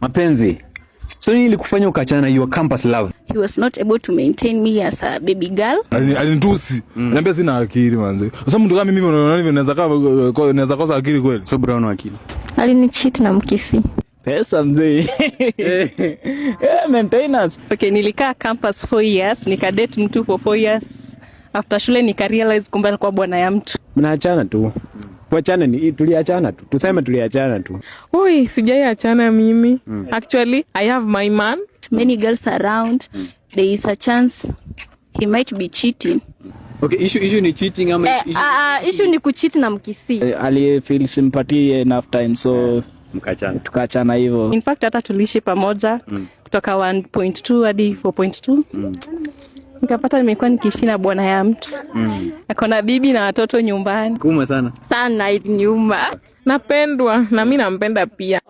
Mapenzi. So nini ilikufanya ukachana your campus love? He was not able to maintain me as a baby girl. Alinitusi. Niambia sina akili manze. Sasa mtu kama mimi unaona hivi naweza kosa akili kweli? So brown akili. Alinicheat na mkisi. Pesa mzee. Maintenance. Okay, nilikaa campus 4 years, nikadate mtu for 4 years. After shule nikarealize kumbe alikuwa bwana ya mtu. Mnaachana tu. Kuachana ni tuliachana tu. Tuseme tuliachana tu. Oi, sijaiachana mimi. Actually, I have my man. Many girls around. There is a chance he might be cheating. Okay, issue ni cheating ama Issue ni kucheat na mkisi. Ali feel sympathy enough time so mkachana. Tukaachana hivyo. In fact hata tuliishi pamoja kutoka 1.2 hadi 4.2. Nikapata nimekuwa nikiishi na bwana ya mtu. Akona bibi na watoto nyumbani. Kuma sana. Sana nyuma. Napendwa na mimi nampenda pia.